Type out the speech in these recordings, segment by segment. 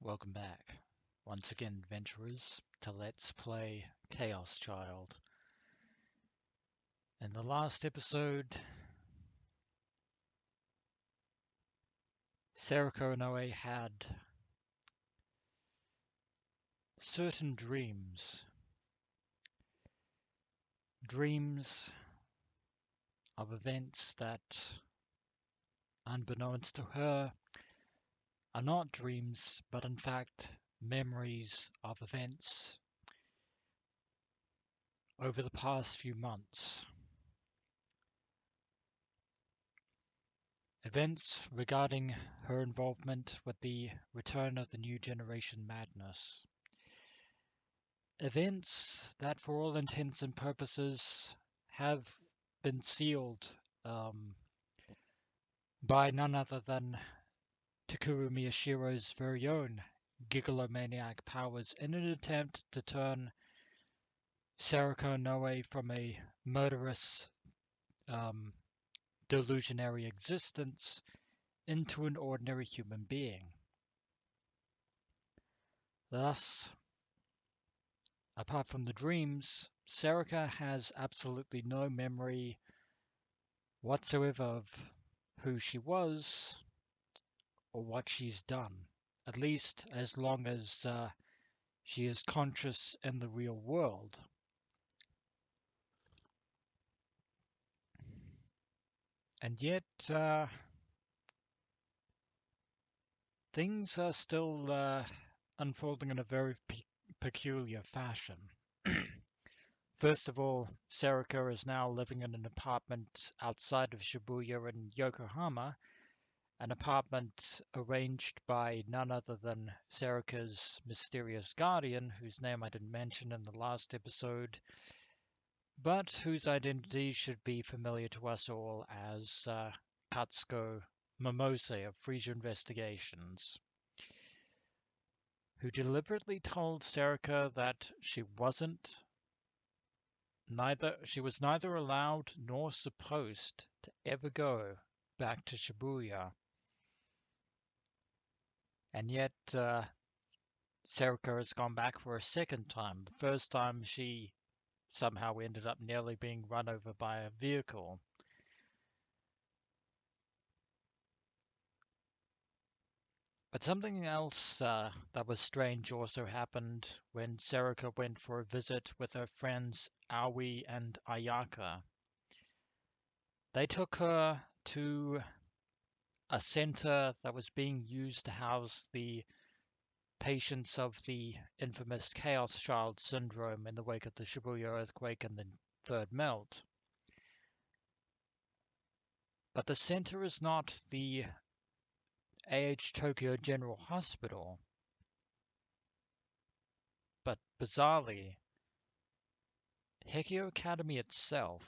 Welcome back, once again, adventurers, to Let's Play Chaos Child. In the last episode, Serika and Oe had certain dreams of events that, unbeknownst to her, are not dreams, but in fact memories of events over the past few months. Events regarding her involvement with the return of the new generation madness. Events that, for all intents and purposes, have been sealed um, by none other than Takuru Miyashiro's very own gigalomaniac powers in an attempt to turn Serika Noe from a murderous, um, delusionary existence into an ordinary human being. Thus, apart from the dreams, Serika has absolutely no memory whatsoever of who she was or what she's done, at least as long as she is conscious in the real world. And yet, things are still unfolding in a very peculiar fashion. First of all, Serika is now living in an apartment outside of Shibuya in Yokohama, an apartment arranged by none other than Serika's mysterious guardian, whose name I didn't mention in the last episode, but whose identity should be familiar to us all as Katsuko Momose of Freesia Investigations, who deliberately told Serika that she was neither allowed nor supposed to ever go back to Shibuya. And yet, Serika has gone back for a second time. The first time she somehow ended up nearly being run over by a vehicle. But something else that was strange also happened when Serika went for a visit with her friends Aoi and Ayaka. They took her to a center that was being used to house the patients of the infamous ChäoS Child syndrome in the wake of the Shibuya earthquake and the third melt. But the center is not the AH Tokyo General Hospital, but bizarrely, Hehiko Academy itself.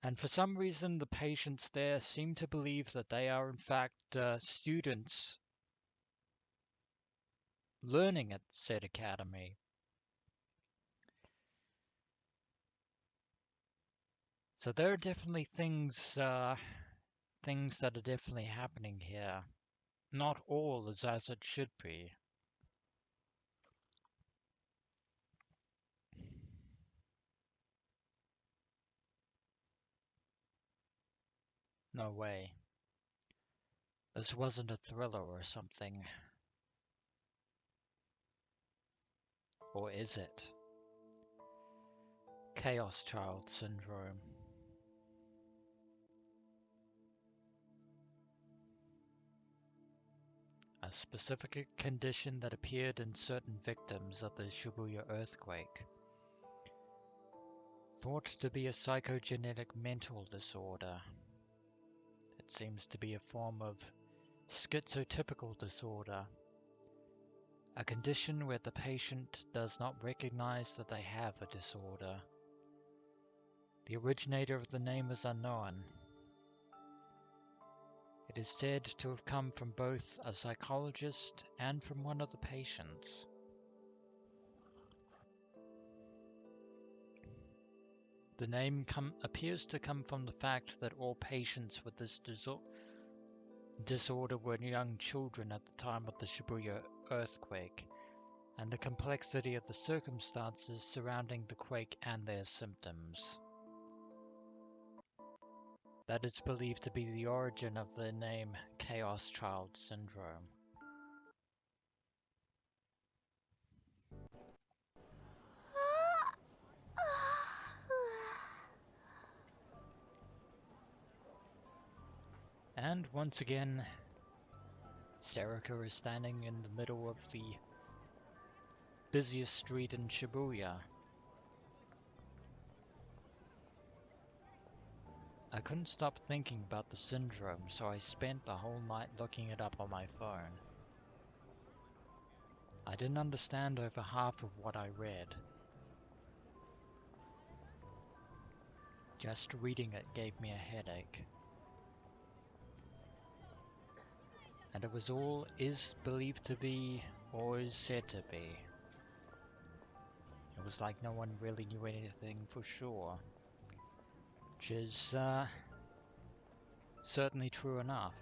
And for some reason, the patients there seem to believe that they are in fact students learning at said academy. So there are definitely things that are definitely happening here. Not all is as it should be. No way. This wasn't a thriller or something. Or is it? ChäoS Child Syndrome. A specific condition that appeared in certain victims of the Shibuya earthquake. Thought to be a psychogenetic mental disorder. It seems to be a form of schizotypical disorder. A condition where the patient does not recognize that they have a disorder. The originator of the name is unknown. It is said to have come from both a psychologist and from one of the patients. The name appears to come from the fact that all patients with this disorder were young children at the time of the Shibuya earthquake, and the complexity of the circumstances surrounding the quake and their symptoms. That is believed to be the origin of the name ChäoS Child Syndrome. And once again, Serika is standing in the middle of the busiest street in Shibuya. I couldn't stop thinking about the syndrome, so I spent the whole night looking it up on my phone. I didn't understand over half of what I read. Just reading it gave me a headache. And it was all is believed to be, or is said to be. It was like no one really knew anything for sure. Which is certainly true enough.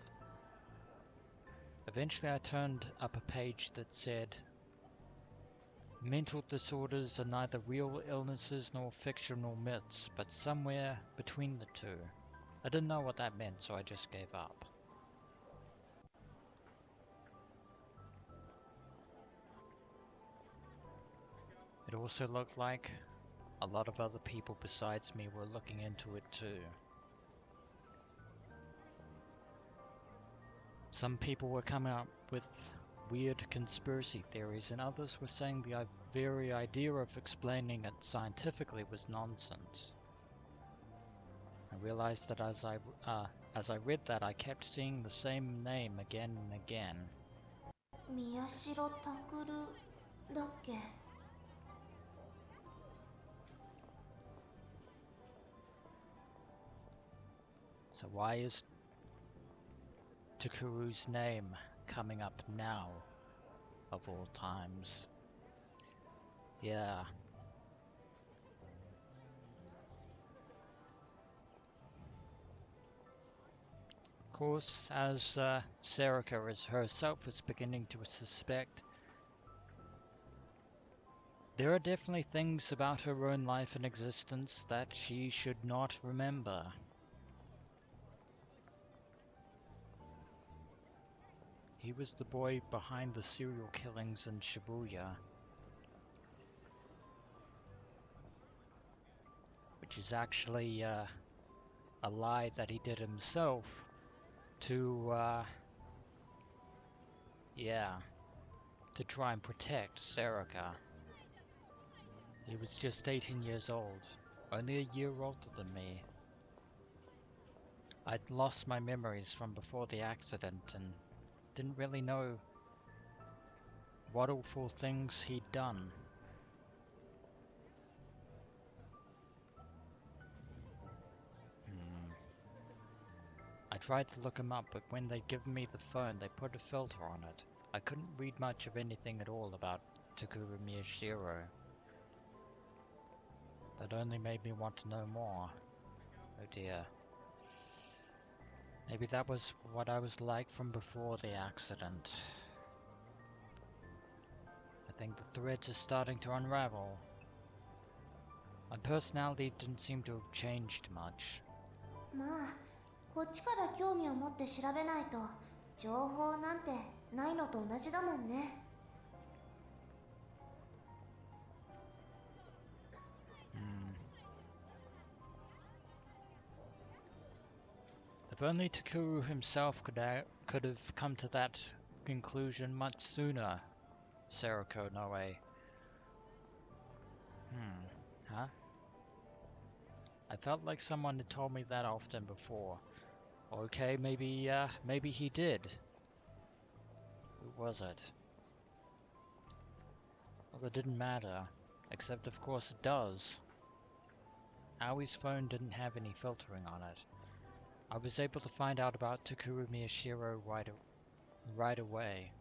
Eventually I turned up a page that said, mental disorders are neither real illnesses nor fictional myths, but somewhere between the two. I didn't know what that meant, so I just gave up. It also looked like a lot of other people besides me were looking into it too. Some people were coming up with weird conspiracy theories, and others were saying the very idea of explaining it scientifically was nonsense. I realized that as I read that, I kept seeing the same name again and again. Miyashiro Takuru だっけ? So why is Takuru's name coming up now, of all times? Yeah. Of course, as Serika herself was beginning to suspect, there are definitely things about her own life and existence that she should not remember. He was the boy behind the serial killings in Shibuya, which is actually a lie that he did himself to try and protect Serika. He was just 18 years old, only a year older than me. I'd lost my memories from before the accident and didn't really know what awful things he'd done. I tried to look him up, but when they'd given me the phone, they put a filter on it. I couldn't read much of anything at all about Takuru Miyashiro. That only made me want to know more. Oh dear. Maybe that was what I was like from before the accident. I think the threads are starting to unravel. My personality didn't seem to have changed much. まあ、こっちから興味を持って調べないと情報なんてないのと同じだもんね。If only Takuru himself could have come to that conclusion much sooner. Seriko Noe. Huh? I felt like someone had told me that often before. Okay, maybe he did. Who was it? Well, it didn't matter. Except of course it does. Aoi's phone didn't have any filtering on it. I was able to find out about Takuru Miyashiro right away.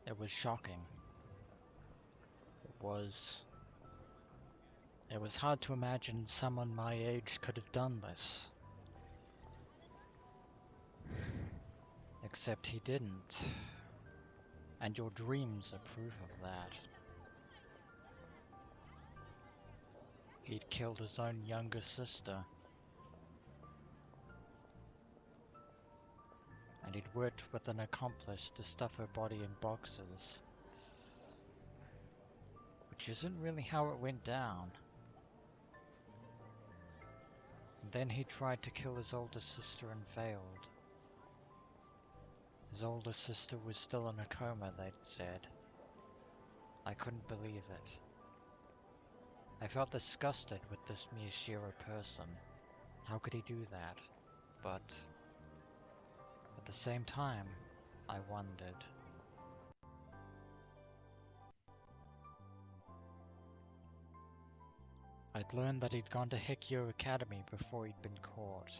It was shocking. It was It was hard to imagine someone my age could have done this. Except he didn't. And your dreams are proof of that. He'd killed his own younger sister. And he'd worked with an accomplice to stuff her body in boxes. Which isn't really how it went down. And then he tried to kill his older sister and failed. His older sister was still in a coma, they'd said. I couldn't believe it. I felt disgusted with this Miyashiro person. How could he do that? But at the same time, I wondered. I'd learned that he'd gone to Hehiko Academy before he'd been caught.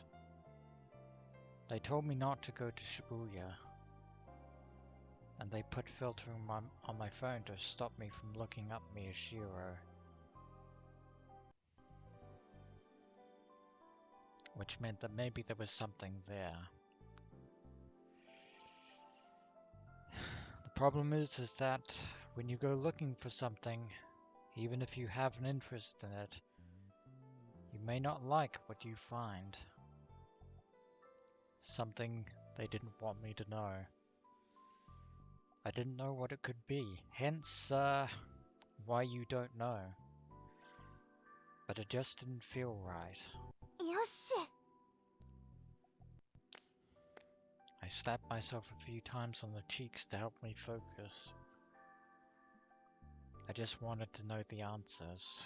They told me not to go to Shibuya, and they put filtering on my phone to stop me from looking up Miyashiro. Which meant that maybe there was something there. The problem is that when you go looking for something, even if you have an interest in it, you may not like what you find. Something they didn't want me to know. I didn't know what it could be, hence why you don't know. But it just didn't feel right. よし I slapped myself a few times on the cheeks to help me focus. I just wanted to know the answers.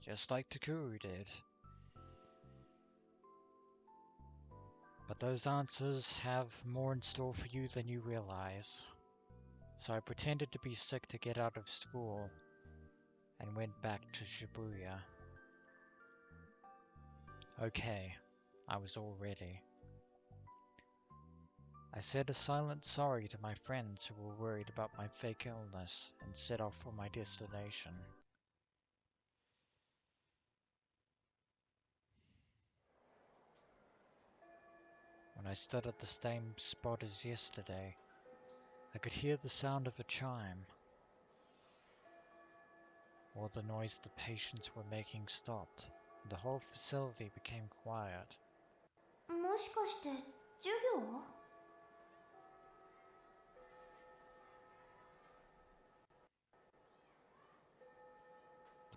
Just like Takuru did. But those answers have more in store for you than you realize. So I pretended to be sick to get out of school and went back to Shibuya. Okay, I was all ready. I said a silent sorry to my friends who were worried about my fake illness and set off for my destination. When I stood at the same spot as yesterday, I could hear the sound of a chime. All the noise the patients were making stopped, and the whole facility became quiet. もしかして授業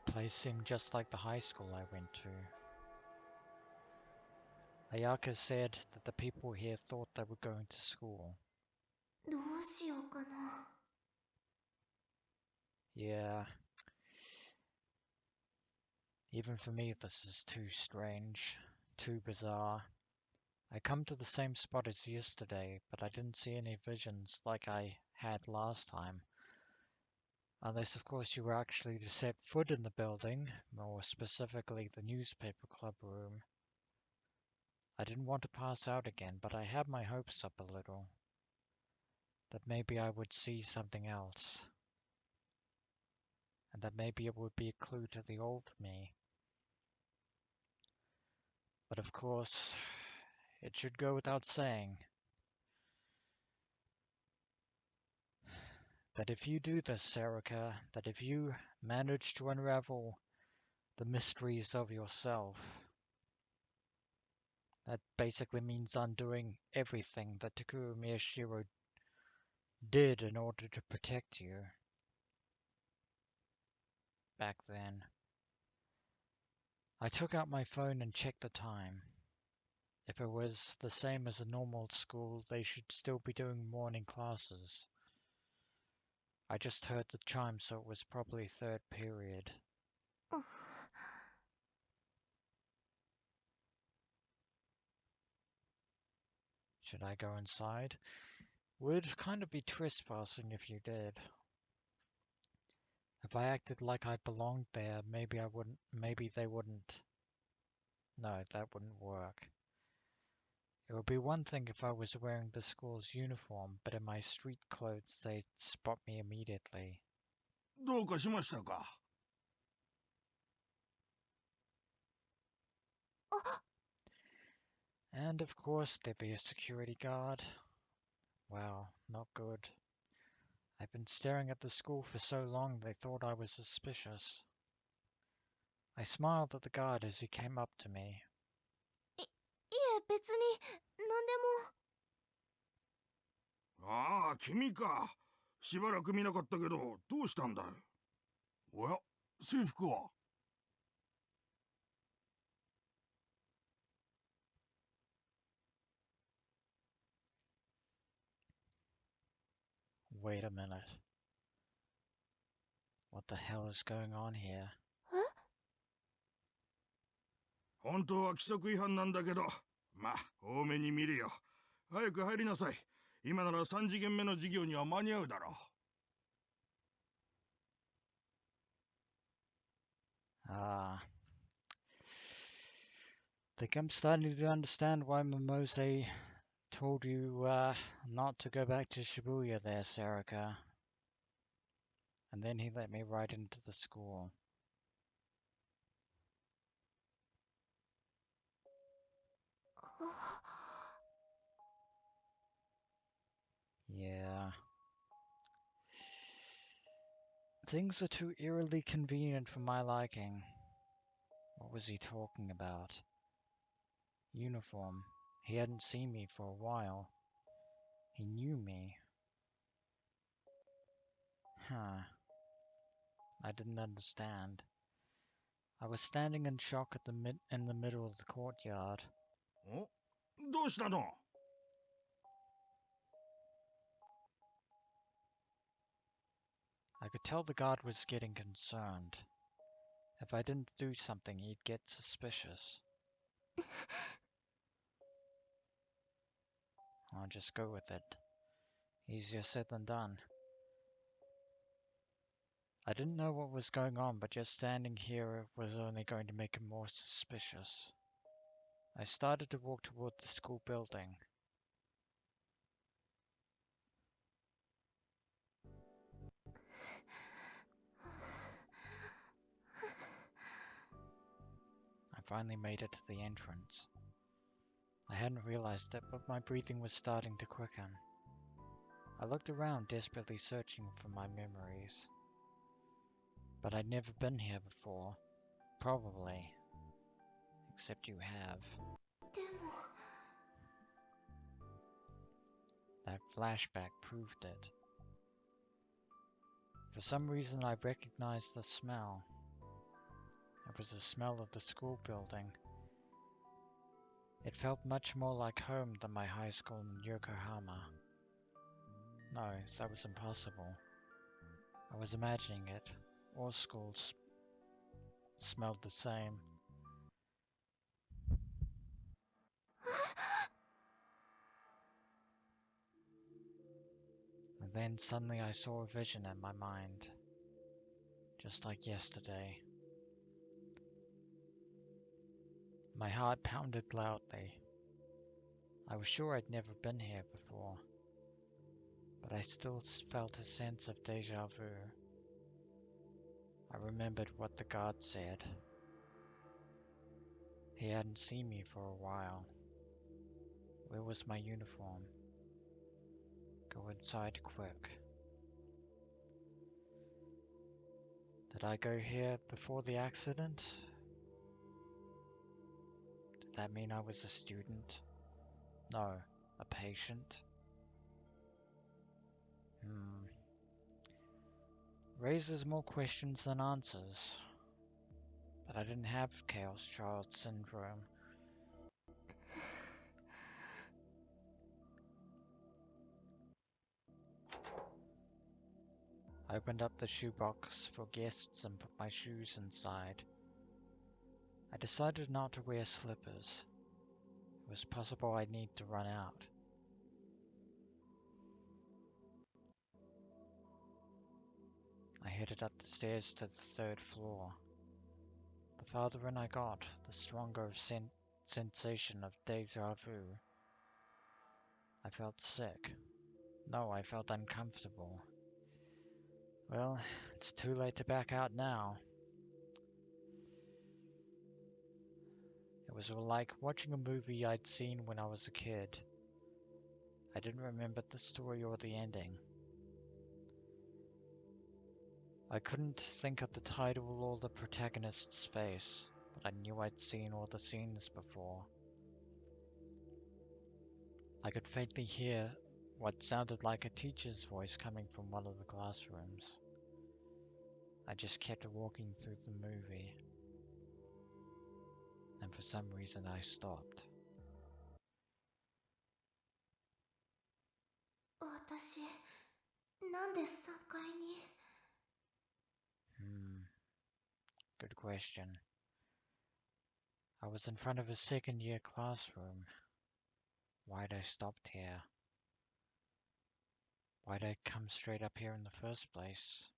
The place seemed just like the high school I went to. Ayaka said that the people here thought they were going to school. どうしようかな Yeah. Even for me, this is too strange, too bizarre. I come to the same spot as yesterday, but I didn't see any visions like I had last time. Unless, of course, you were actually to set foot in the building, more specifically the newspaper club room. I didn't want to pass out again, but I had my hopes up a little. That maybe I would see something else. And that maybe it would be a clue to the old me. But of course, it should go without saying that if you do this, Serika, that if you manage to unravel the mysteries of yourself, that basically means undoing everything that Takuru Miyashiro did in order to protect you back then. I took out my phone and checked the time. If it was the same as a normal school, they should still be doing morning classes. I just heard the chime, so it was probably third period. Should I go inside? Would kind of be trespassing if you did. If I acted like I belonged there, maybe they wouldn't. No, that wouldn't work. It would be one thing if I was wearing the school's uniform, but in my street clothes they'd spot me immediately. どうかしましたか And of course, there'd be a security guard. Wow, not good. I've been staring at the school for so long they thought I was suspicious. I smiled at the guard as he came up to me. 別に何でも。ああ、君か。しばらく見なかったけど、どうしたんだい？おや、制服は？ Wait a minute. What the hell is going on here? 本当は規則違反なんだけど、まあ、多めに見るよ。早く入りなさい。今なら3次元目の授業には間に合うだろう。Ah. Think I'm starting to understand why Momose told you not to go back to Shibuya there, Serika. And then he let me right into the school. Yeah. Things are too eerily convenient for my liking. What was he talking about? Uniform. He hadn't seen me for a while. He knew me. Huh. I didn't understand. I was standing in shock in the middle of the courtyard. お、どうしたの？ I could tell the guard was getting concerned. If I didn't do something, he'd get suspicious. I'll just go with it. Easier said than done. I didn't know what was going on, but just standing here was only going to make him more suspicious. I started to walk toward the school building. I finally made it to the entrance. I hadn't realized it, but my breathing was starting to quicken. I looked around, desperately searching for my memories. But I'd never been here before. Probably. Except you have. でも That flashback proved it. For some reason I recognized the smell. It was the smell of the school building. It felt much more like home than my high school in Yokohama. No, that was impossible. I was imagining it. All schools smelled the same. And then suddenly I saw a vision in my mind. Just like yesterday. My heart pounded loudly. I was sure I'd never been here before, but I still felt a sense of deja vu. I remembered what the guard said. He hadn't seen me for a while. Where was my uniform? Go inside quick. Did I go here before the accident? Did that mean I was a student? No, a patient? Raises more questions than answers. But I didn't have ChäoS child syndrome. I opened up the shoebox for guests and put my shoes inside. I decided not to wear slippers. It was possible I'd need to run out. I headed up the stairs to the 3rd floor. The farther in I got, the stronger sensation of deja vu. I felt sick. No, I felt uncomfortable. Well, it's too late to back out now. It was like watching a movie I'd seen when I was a kid. I didn't remember the story or the ending. I couldn't think of the title or the protagonist's face, but I knew I'd seen all the scenes before. I could faintly hear what sounded like a teacher's voice coming from one of the classrooms. I just kept walking through the movie, and for some reason I stopped. 私なんで3階に Good question. I was in front of a second year classroom. Why'd I stopped here? Why'd I come straight up here in the first place?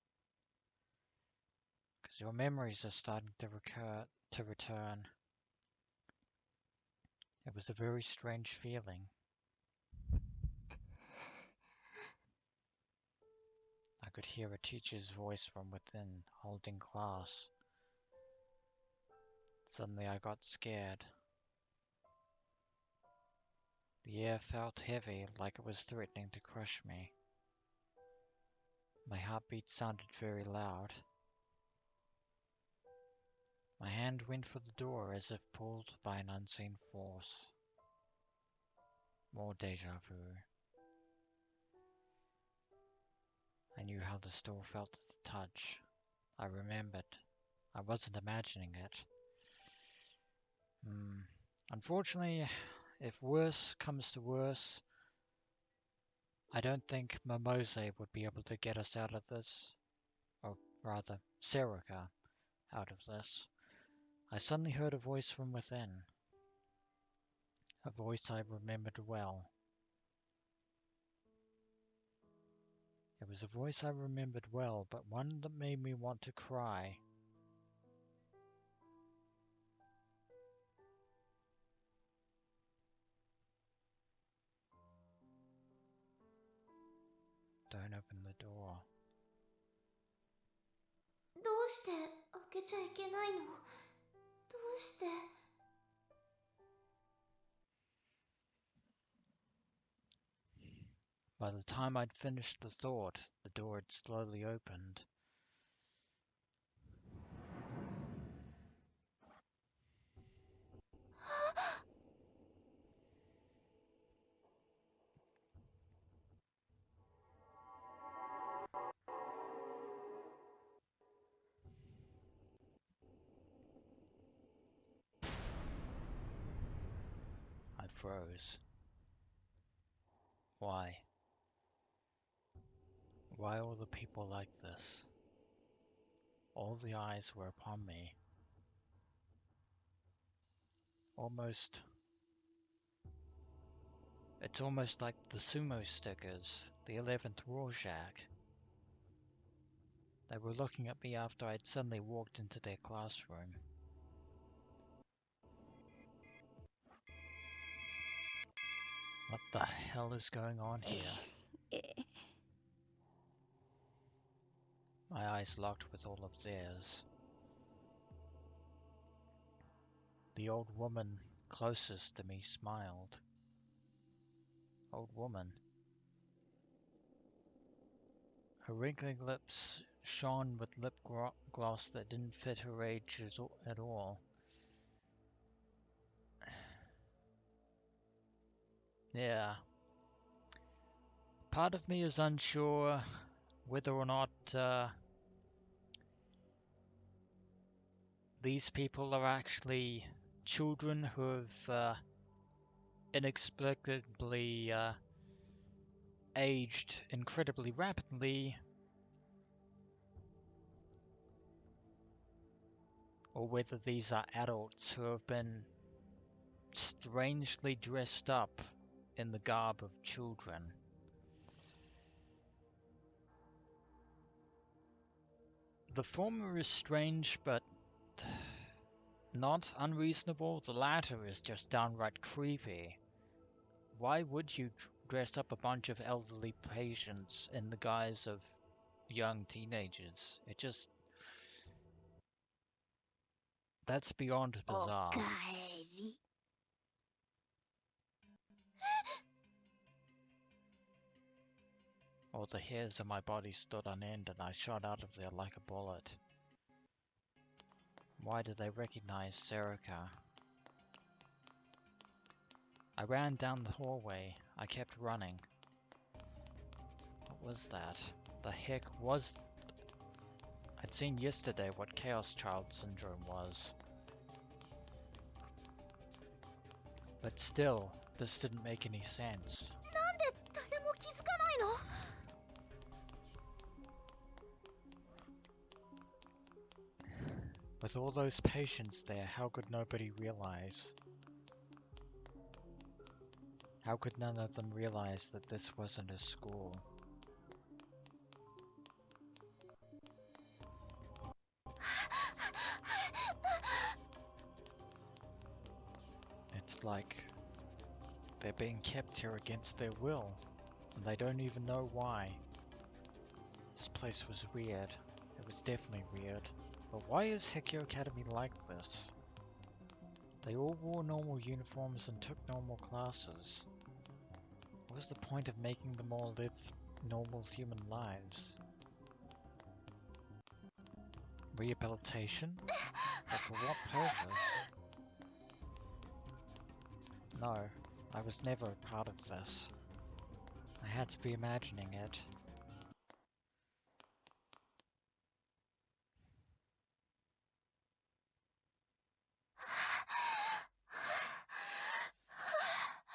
Because your memories are starting to return. It was a very strange feeling. I could hear a teacher's voice from within, holding class. Suddenly I got scared. The air felt heavy, like it was threatening to crush me. My heartbeat sounded very loud. My hand went for the door as if pulled by an unseen force. More deja vu. I knew how this door felt at the touch. I remembered. I wasn't imagining it. Unfortunately, if worse comes to worse, I don't think Momose would be able to get us out of this. Or rather, Serika out of this. I suddenly heard a voice from within. A voice I remembered well. It was a voice I remembered well, but one that made me want to cry. Don't open the door. どうして開けちゃいけないのどうして By the time I'd finished the thought, the door had slowly opened. I froze. Why? Why all the people like this? All the eyes were upon me. It's almost like the sumo stickers, the 11th Rorschach. They were looking at me after I'd suddenly walked into their classroom. What the hell is going on here? My eyes locked with all of theirs. The old woman closest to me smiled. Old woman. Her wrinkling lips shone with lip gloss that didn't fit her age at all. Yeah. Part of me is unsure whether or not these people are actually children who have inexplicably aged incredibly rapidly, or whether these are adults who have been strangely dressed up in the garb of children. The former is strange, but not unreasonable. The latter is just downright creepy. Why would you dress up a bunch of elderly patients in the guise of young teenagers? That's beyond bizarre. 尻。 All the hairs on my body stood on end and I shot out of there like a bullet. Why did they recognize Serika? I ran down the hallway. I kept running. What was that? The heck was... I'd seen yesterday what Chaos Child Syndrome was. But still, this didn't make any sense. なんで誰も気づかないの？ With all those patients there, how could nobody realize? How could none of them realize that this wasn't a school? It's like they're being kept here against their will, and they don't even know why. This place was weird. It was definitely weird. But why is Hehiko Academy like this? They all wore normal uniforms and took normal classes. What was the point of making them all live normal human lives? Rehabilitation? But for what purpose? No, I was never a part of this. I had to be imagining it.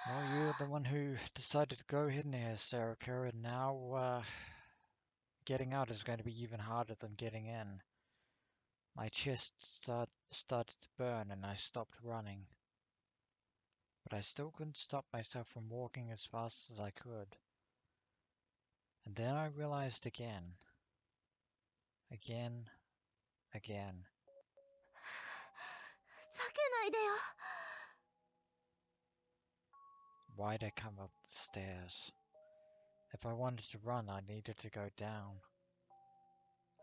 Well, you're the one who decided to go in there, Serika, and now, getting out is going to be even harder than getting in. My chest started to burn and I stopped running. But I still couldn't stop myself from walking as fast as I could. And then I realized again. Again. 叫けないでよ。 Why'd I come up the stairs? If I wanted to run, I needed to go down.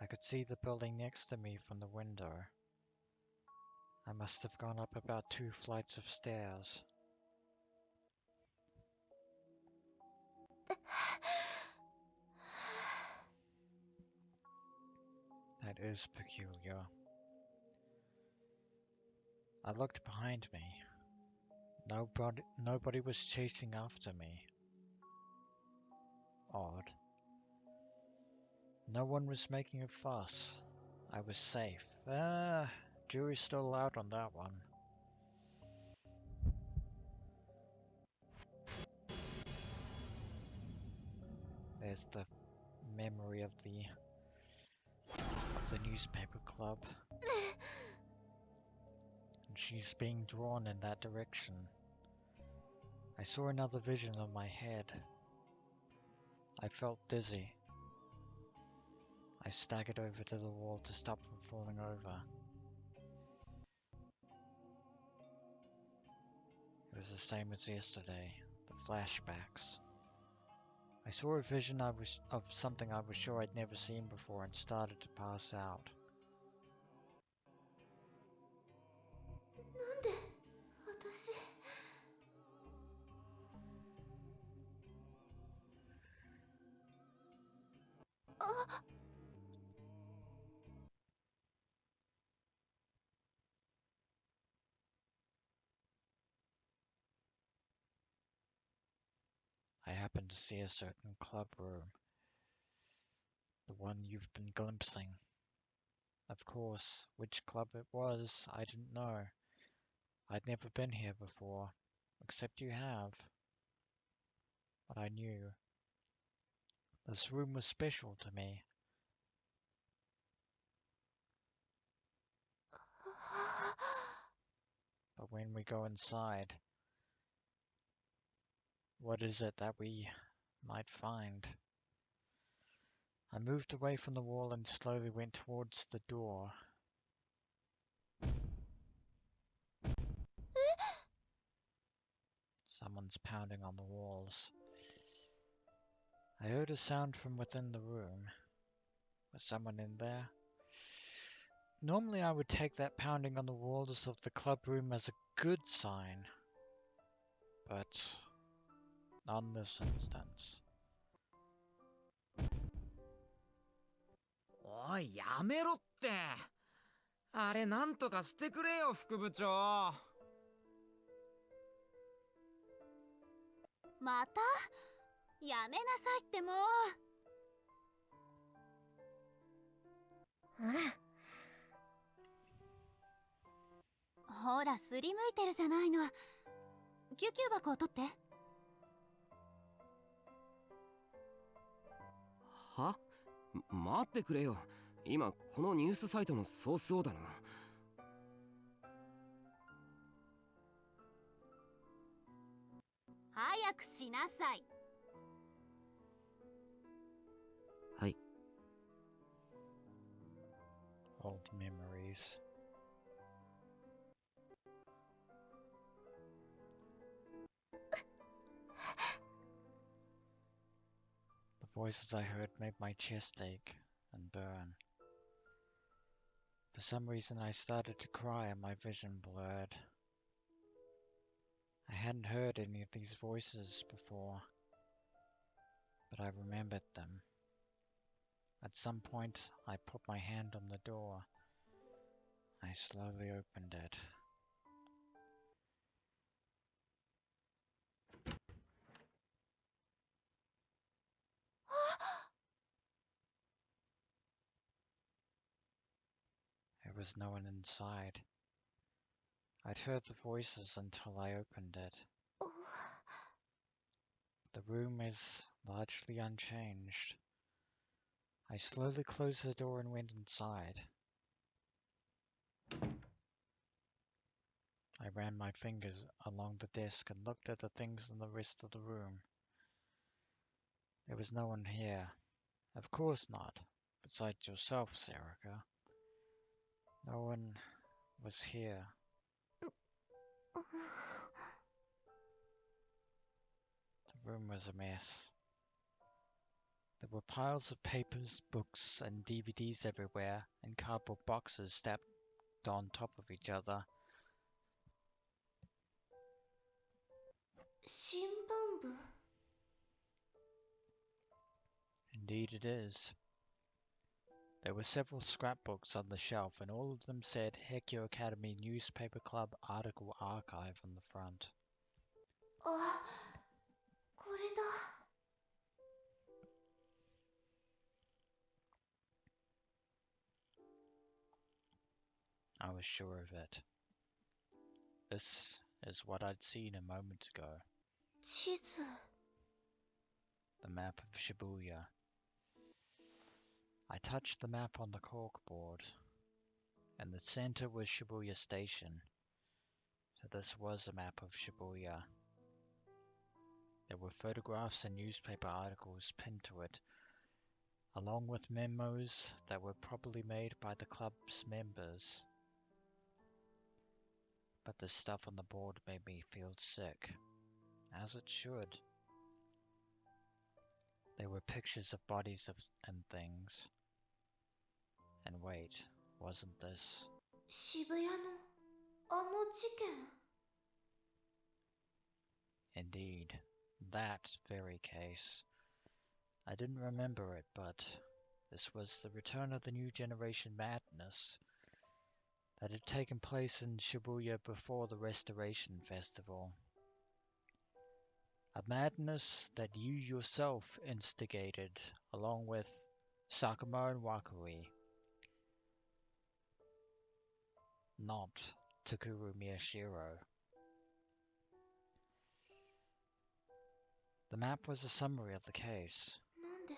I could see the building next to me from the window. I must have gone up about 2 flights of stairs. That is peculiar. I looked behind me. Nobody was chasing after me. Odd. No one was making a fuss. I was safe. Jury's still out on that one. There's the memory of the newspaper club. And she's being drawn in that direction. I saw another vision of my head. I felt dizzy. I staggered over to the wall to stop from falling over. It was the same as yesterday, the flashbacks. I saw a vision of something I was sure I'd never seen before and started to pass out. なんで私 I happened to see a certain club room. The one you've been glimpsing. Of course, which club it was, I didn't know. I'd never been here before, except you have. But I knew. This room was special to me. But when we go inside, what is it that we might find? I moved away from the wall and slowly went towards the door. Someone's pounding on the walls. I heard a sound from within the room. Was someone in there? Normally I would take that pounding on the walls of the club room as a good sign, but not in this instance. おい、やめろって。あれなんとかしてくれよ、副部長。またやめなさいってもう。うん。ほら、すりむいてるじゃないの。救急箱を取って。は？待ってくれよ。今このニュースサイトのソースをだな。早くしなさい。はい。 Old memories. The voices I heard made my chest ache and burn. For some reason I started to cry and my vision blurred. I hadn't heard any of these voices before, but I remembered them. At some point, I put my hand on the door. I slowly opened it. There was no one inside. I'd heard the voices until I opened it. The room is largely unchanged. I slowly closed the door and went inside. I ran my fingers along the desk and looked at the things in the rest of the room. There was no one here. Of course not, besides yourself, Serika. No one was here. The room was a mess. There were piles of papers, books, and DVDs everywhere, and cardboard boxes stacked on top of each other. 新聞部 Indeed it is. There were several scrapbooks on the shelf, and all of them said Hehiko Academy Newspaper Club Article Archive on the front. あ、これだ。 I was sure of it. This is what I'd seen a moment ago. 地図 The map of Shibuya. I touched the map on the corkboard. In the center was Shibuya Station. So this was a map of Shibuya. There were photographs and newspaper articles pinned to it, along with memos that were probably made by the club's members. But the stuff on the board made me feel sick, as it should. There were pictures of bodies and things. And wait, wasn't this? 渋谷のあの事件 Indeed, that very case. I didn't remember it, but this was the return of the new generation madness that had taken place in Shibuya before the Restoration Festival. A madness that you yourself instigated, along with Sakuma and Wakui. Not Takuru Miyashiro. The map was a summary of the case. なんで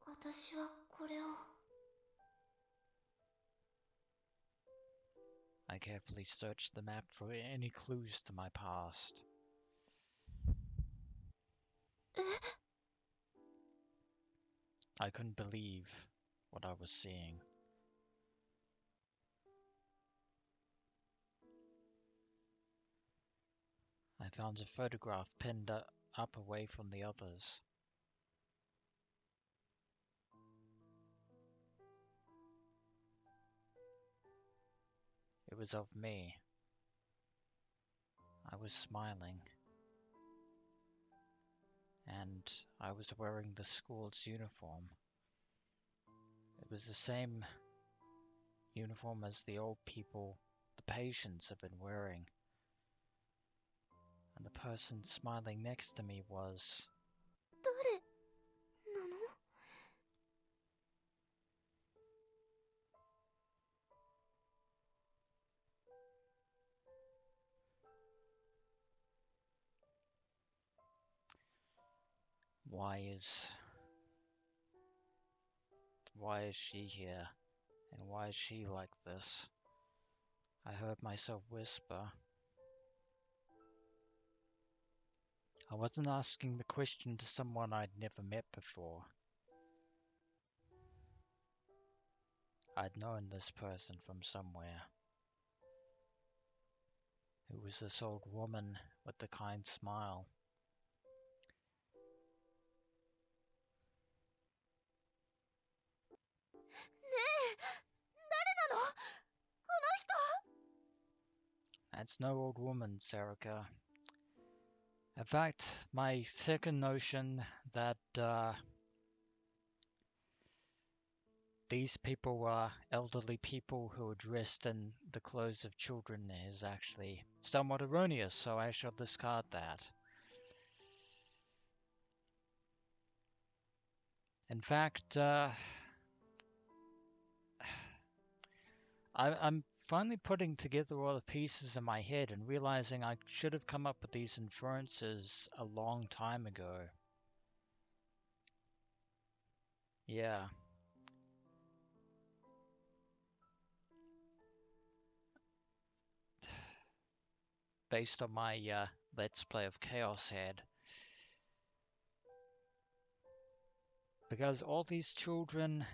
私はこれを I carefully searched the map for any clues to my past. I couldn't believe what I was seeing. I found a photograph pinned up away from the others. It was of me. I was smiling. And I was wearing the school's uniform. It was the same uniform as the old people, the patients, have been wearing. And the person smiling next to me was... 誰なの？ Why is she here? And why is she like this? I heard myself whisper. I wasn't asking the question to someone I'd never met before. I'd known this person from somewhere. It was this old woman with the kind smile. 誰なの？ That's no old woman, Serika. In fact, my second notion that these people were elderly people who were dressed in the clothes of children is actually somewhat erroneous, so I shall discard that. In fact, I'm finally putting together all the pieces in my head and realizing I should have come up with these inferences a long time ago. Yeah. Based on my Let's Play of ChäoS Head. Because all these children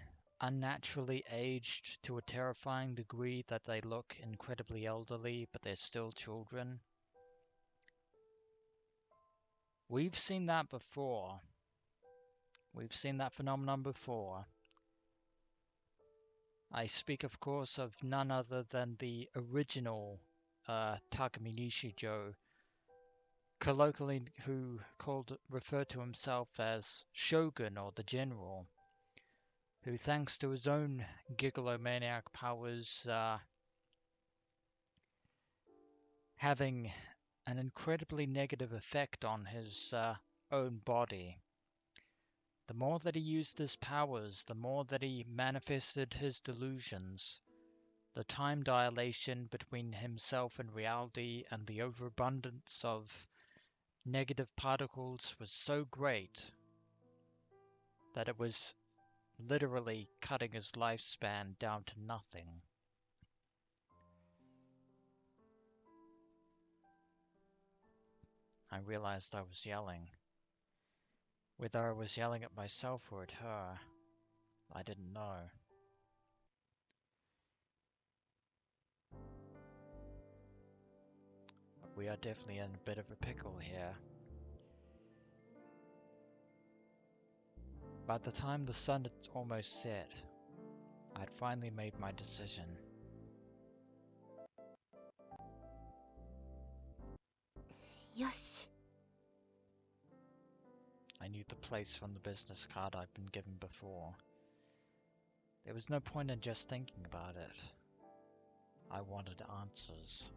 unnaturally aged to a terrifying degree that they look incredibly elderly, but they're still children. We've seen that before. We've seen that phenomenon before. I speak, of course, of none other than the original Takumi Nishijo, colloquially who referred to himself as Shogun or the General, who thanks to his own gigolomaniac powers having an incredibly negative effect on his own body. The more that he used his powers, the more that he manifested his delusions. The time dilation between himself and reality and the overabundance of negative particles was so great that it was literally cutting his lifespan down to nothing. I realized I was yelling. Whether I was yelling at myself or at her, I didn't know. But we are definitely in a bit of a pickle here. By the time the sun had almost set, I'd finally made my decision. Yoshi. I knew the place from the business card I'd been given before. There was no point in just thinking about it. I wanted answers.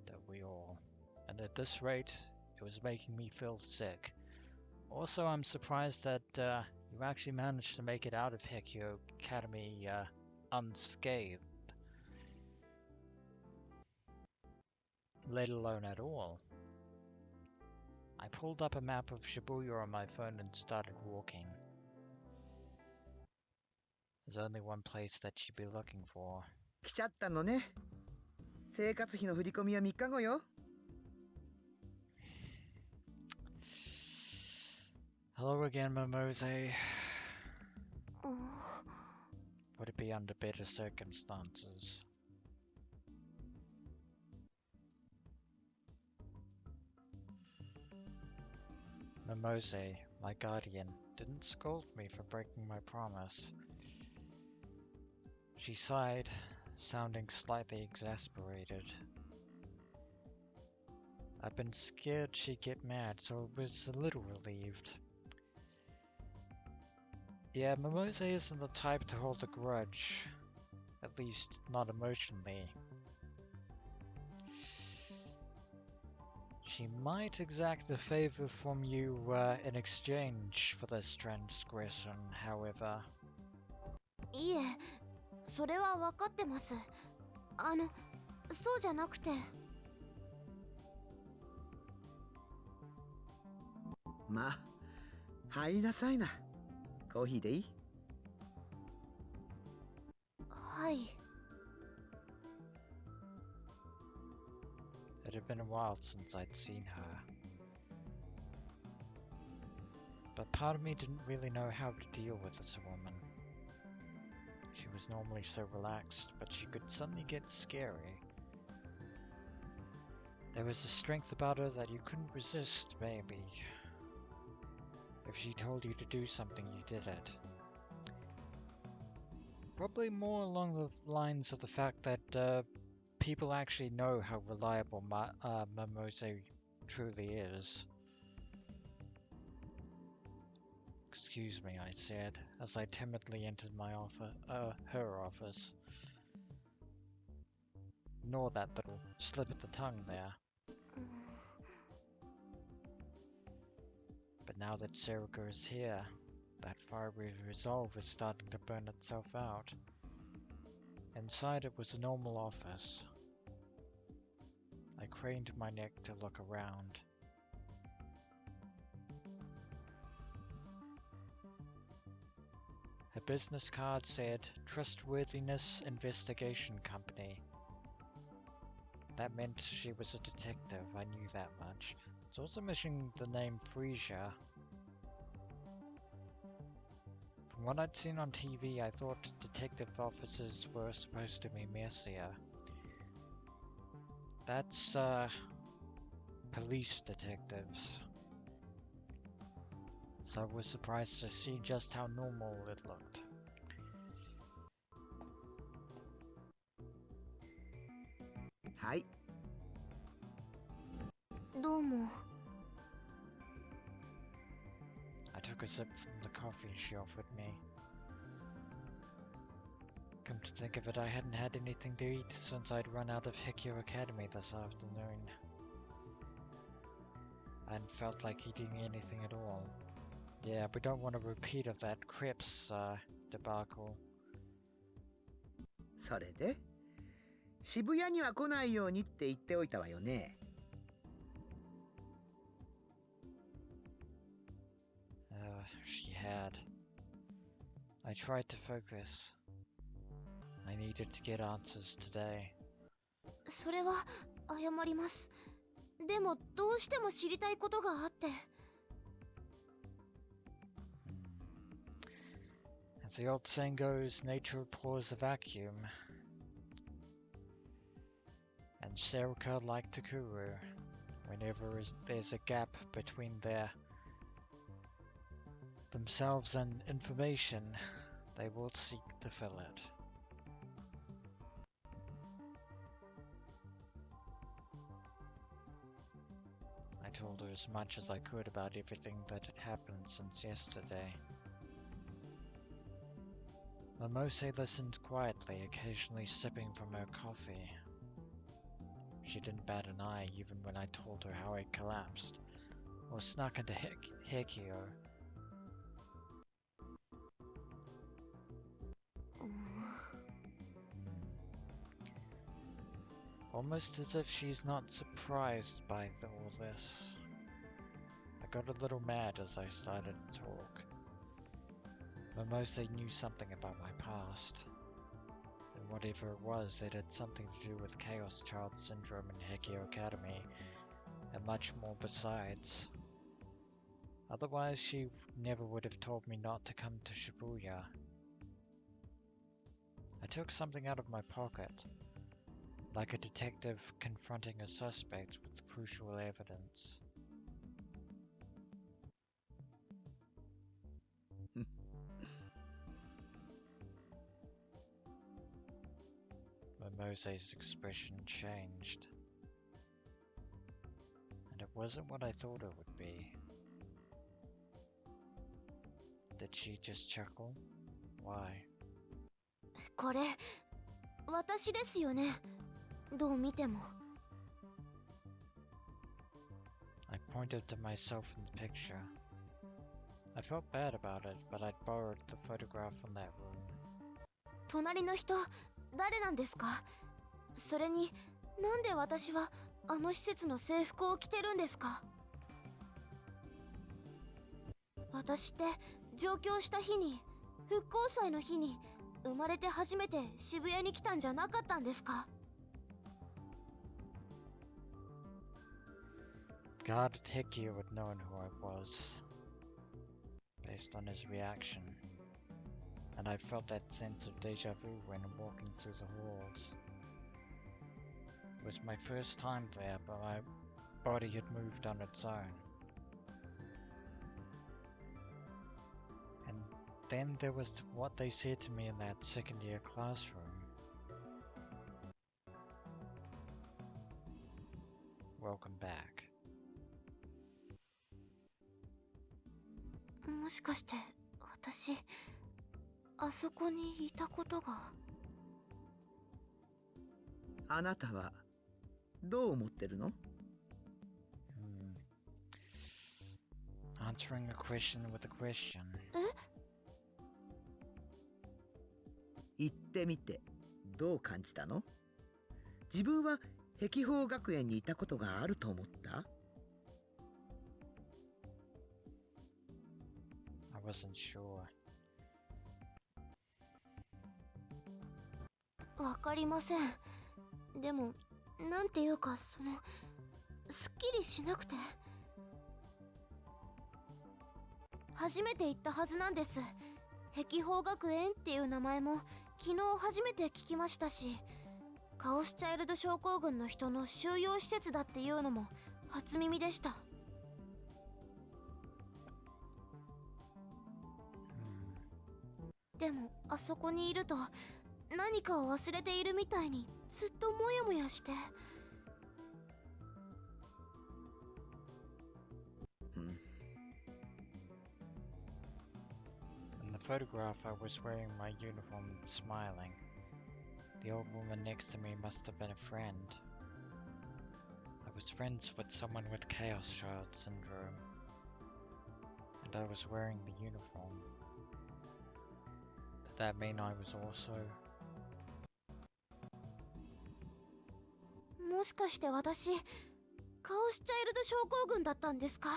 Don't we all? And at this rate, it was making me feel sick. Also, I'm surprised that you actually managed to make it out of Hehiko Academy unscathed. Let alone at all. I pulled up a map of Shibuya on my phone and started walking. There's only one place that you'd be looking for. 来ちゃったのね。生活費の振り込みは3日後よ。Hello again, Momose. Would it be under better circumstances? Momose, my guardian, didn't scold me for breaking my promise. She sighed, sounding slightly exasperated. I've been scared she'd get mad, so I was a little relieved. Yeah, Momose isn't the type to hold a grudge. At least, not emotionally. She might exact a favor from you in exchange for this transgression, however. いいえ、それは分かってます。そうじゃなくて。まあ、入りなさいな。コーヒーでいい？はい。It had been a while since I'd seen her. But part of me didn't really know how to deal with this woman. She was normally so relaxed, but she could suddenly get scary. There was a strength about her that you couldn't resist, maybe. If she told you to do something, you did it. Probably more along the lines of the fact that people actually know how reliable Momose truly is. Excuse me, I said, as I timidly entered her office. Ignore that little slip of the tongue there. But now that Serika is here, that fiery resolve is starting to burn itself out. Inside it was a normal office. I craned my neck to look around. Her business card said, Trustworthiness Investigation Company. That meant she was a detective, I knew that much. It's also missing the name Frisia. From what I'd seen on TV, I thought detective officers were supposed to be messier. That's, police detectives. So I was surprised to see just how normal it looked. Hi. どうも。I took a sip from the coffee she offered me. Come to think of it, I hadn't had anything to eat since I'd run out of Hehiko Academy this afternoon. I hadn't felt like eating anything at all. Yeah, we don't want a repeat of that crepes debacle. それで渋谷には来ないようにって言っておいたわよね。She had. I tried to focus. I needed to get answers today. それは謝ります。でもどうしても知りたいことがあって。As the old saying goes, nature abhors a vacuum. And Serika like Takuru. Whenever there's a gap between themselves and information, they will seek to fill it. I told her as much as I could about everything that had happened since yesterday. Momose listened quietly, occasionally sipping from her coffee. She didn't bat an eye even when I told her how I collapsed, or snuck into Hehiko. Almost as if she's not surprised by all this. I got a little mad as I started to talk. Momose knew something about my past. And whatever it was, it had something to do with ChäoS Child Syndrome in Hehiko Academy, and much more besides. Otherwise, she never would have told me not to come to Shibuya. I took something out of my pocket, like a detective confronting a suspect with crucial evidence. Momose's expression changed. And it wasn't what I thought it would be. Did she just chuckle? Why? これ私ですよね。どう見ても。 I pointed to myself in the picture. I felt bad about it, but I'd borrowed the photograph from that room. 隣の人誰なんですか？それになんで私はあの施設の制服を着てるんですか？私って上京した日に、復興祭の日に生まれて初めて渋谷に来たんじゃなかったんですか？ God, Hehiko had known who I was, based on his reaction, and I felt that sense of deja vu when walking through the halls. It was my first time there, but my body had moved on its own. And then there was what they said to me in that second-year classroom. Welcome back. もしかして私あそこにいたことが。あなたはどう思ってるの？ Answering a question with a question. 行ってみてどう感じたの？自分は碧峰学園にいたことがあると思った？ I wasn't sure. わかりません。でもなんていうかすっきりしなくて。初めて行ったはずなんです。碧峰学園っていう名前も昨日初めて聞きましたし、カオスチャイルド症候群の人の収容施設だっていうのも初耳でした。でもあそこにいると何かを忘れているみたいにずっとモヤモヤして。In the photograph, I was wearing my uniform and smiling. The old woman next to me must have been a friend. I was friends with someone with ChäoS child syndrome, and I was wearing the uniform. Did that mean I was also? もしかして私カオスチャイルド症候群だったんですか？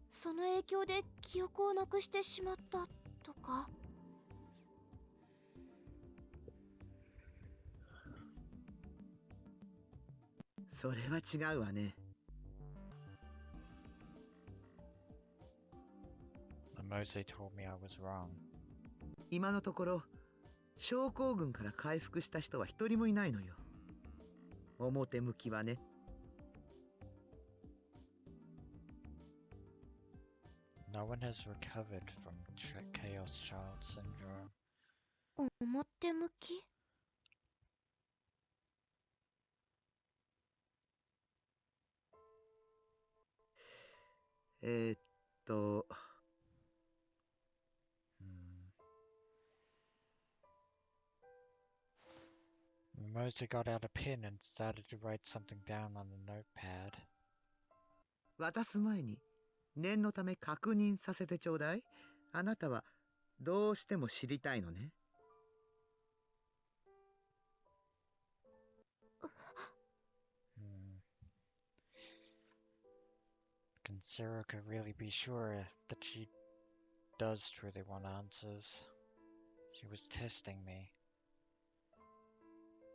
その影響で記憶をなくしてしまったとか。それは違うわね。 Momose told me I was wrong. 今のところ症候群から回復した人は一人もいないのよ。表向きはね。 No one has recovered from ChäoS child syndrome. 表向き？えーっと Momose got out a pen and started to write something down on a notepad. 渡す前に念のため確認させてちょうだい。あなたはどうしても知りたいのね。 Can Serika really be sure that she does truly want answers? She was testing me.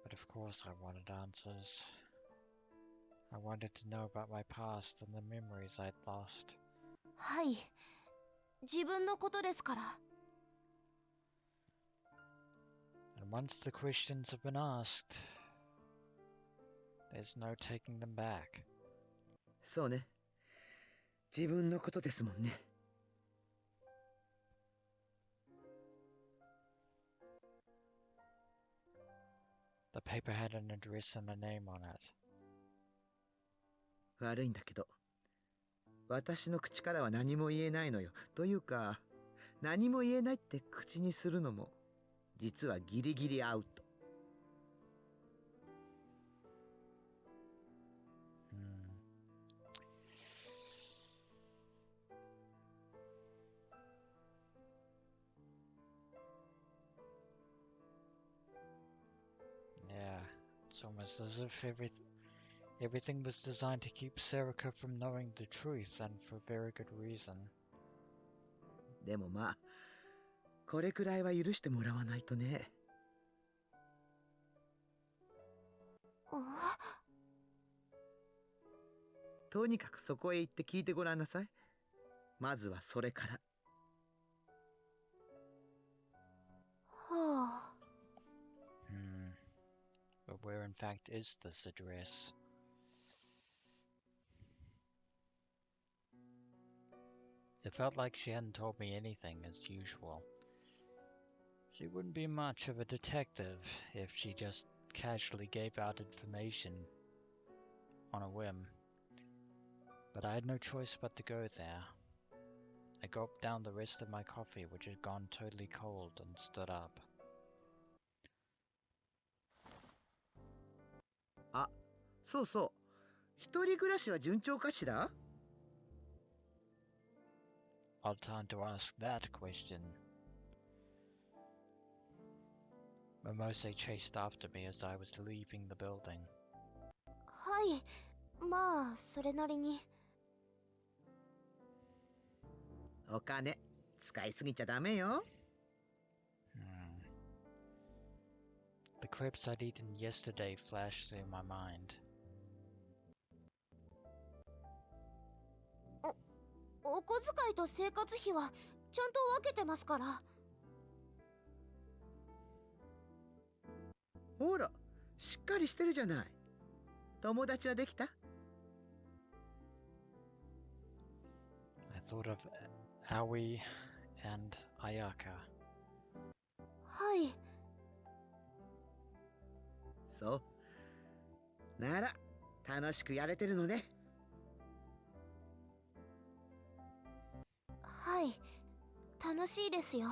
But of course I wanted answers. I wanted to know about my past and the memories I'd lost. はい、自分のことですから。 And once the questions have been asked, there's no taking them back. そうね。自分のことですもんね。 The The paper had an address and a name on it. 悪いんだけど、私の口からは何も言えないのよ。というか、何も言えないって口にするのも、実はギリギリアウト。Yeah, it's almost as if everything was designed to keep Serika from knowing the truth, and for very good reason. でもまあ、これくらいは許してもらわないとね。とにかくそこへ行って聞いてごらんなさい。まずはそれから。はあ。But where in fact is this address? It felt like she hadn't told me anything as usual. She wouldn't be much of a detective if she just casually gave out information on a whim. But I had no choice but to go there. I gulped down the rest of my coffee, which had gone totally cold, and stood up. あ、そうそう。一人暮らしは順調かしら？ Odd time to ask that question. Momose chased after me as I was leaving the building. はい、まあそれなりに。お金使いすぎちゃダメよ。The crepes I'd eaten yesterday flashed through my mind. お小遣いと生活費はちゃんと分けてますから。ほら、しっかりしてるじゃない。友達はできた？ I thought of Aoi and Ayaka. はい。そう。なら、楽しくやれてるのね。はい、楽しいですよ。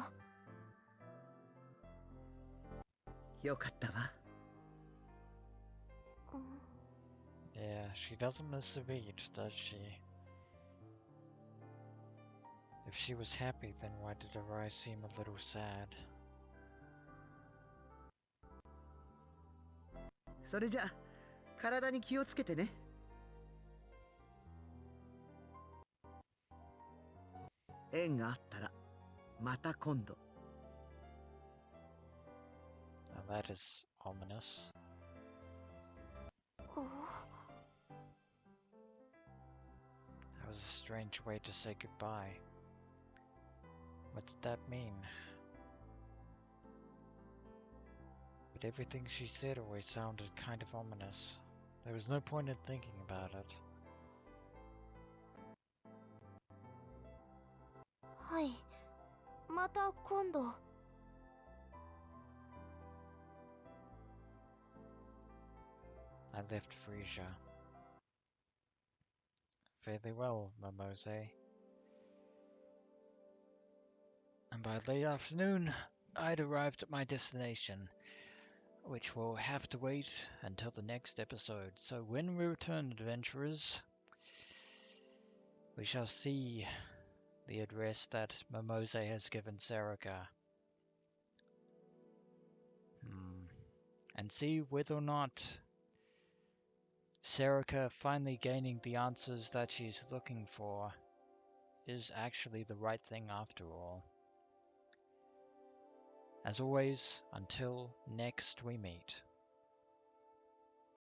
よかったわ。Yeah, she doesn't miss a beat, does she? If she was happy, then why did her eyes seem a little sad? それじゃあ、体に気をつけてね。縁があったら、また今度。Now that is ominous. That was a strange way to say goodbye. What did that mean? But everything she said always sounded kind of ominous. There was no point in thinking about it. はい、また今度。I left Frisia. Fairly well, Momose. And by late afternoon, I'd arrived at my destination, which will have to wait until the next episode. So when we return, adventurers, we shall see the address that Momose has given Serika. And see whether or not Serika finally gaining the answers that she's looking for is actually the right thing after all. As always, until next we meet.